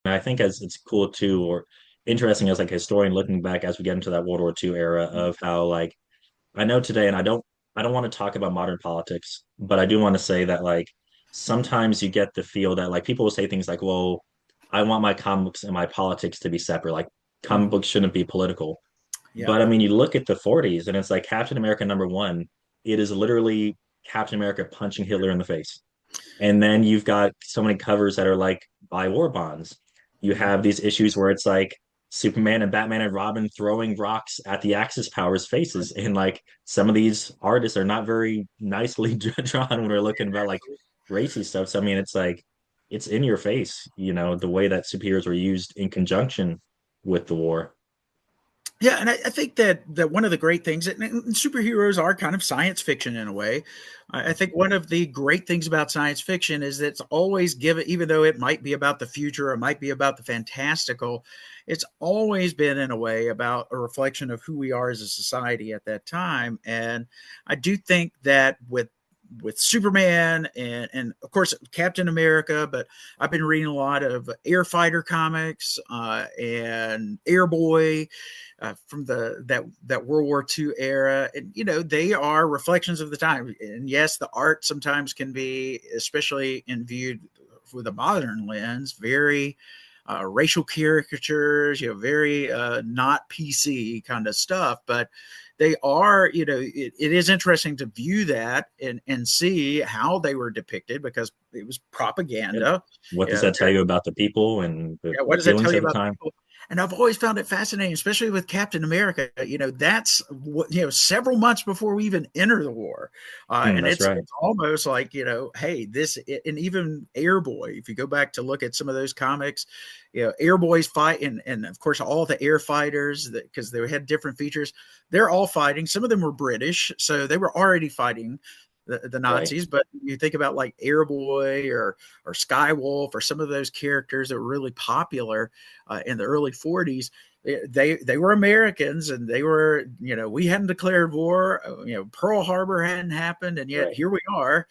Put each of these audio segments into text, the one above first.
I think as it's cool too, or interesting as like a historian looking back as we get into that World War II era of how like I know today, and I don't want to talk about modern politics, but I do want to say that like sometimes you get the feel that like people will say things like, well, I want my comic books and my politics to be separate. Like comic Mhm. books shouldn't be political. Yeah. But I mean, you look at the 40s and it's like Captain America #1, it is literally Captain America punching Hitler in the face. And then you've got so many covers that are like buy war bonds. You Mhm. have these issues where it's like Superman and Batman and Robin throwing rocks at the Axis powers' faces. And like some of these artists are not very nicely drawn when we're looking about like racy stuff. So I mean it's like it's in your face, the way that superheroes were used in conjunction with the war. Yeah, and I think that one of the great things, and superheroes are kind of science fiction in a way. I think one of the great things about science fiction is that it's always given, even though it might be about the future, it might be about the fantastical, it's always been in a way about a reflection of who we are as a society at that time. And I do think that with Superman and of course Captain America, but I've been reading a lot of Air Fighter comics and Airboy from that World War II era, and they are reflections of the time. And yes, the art sometimes can be, especially in viewed with a modern lens, very racial caricatures, very not PC kind of stuff, but they are, it is interesting to view that and see how they were depicted because it was Yep. propaganda. What does Yeah, that tell you about the people and yeah, what the does that tell feelings you at the about time? people? And I've always found it fascinating, especially with Captain America. That's what several months before we even enter the war, and That's it's right. it's almost like hey, and even Airboy. If you go back to look at some of those comics, Airboy's fight, and of course all the air fighters because they had different features. They're all fighting. Some of them were British, so they were already fighting the Right. Nazis. But you think about like Airboy or Skywolf or some of those characters that were really popular in the early 40s. They were Americans, and they were, we hadn't declared war, Pearl Harbor hadn't happened, and yet Right. here we are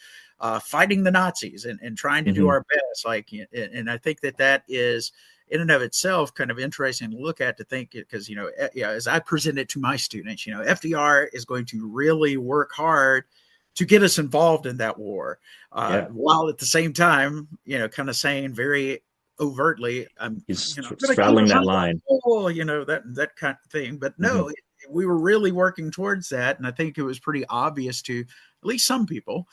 fighting the Nazis and trying to do Hmm. our best. And I think that is in and of itself kind of interesting to look at, to think, because yeah, as I present it to my students, FDR is going to really work hard to get us involved in that war, Yeah. while at the same time, kind of saying very overtly, He's I'm going to keep straddling us that under line. control, that kind of thing. But no, Hmm. we were really working towards that, and I think it was pretty obvious to at least some people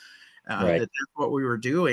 that Right. that's what we were doing.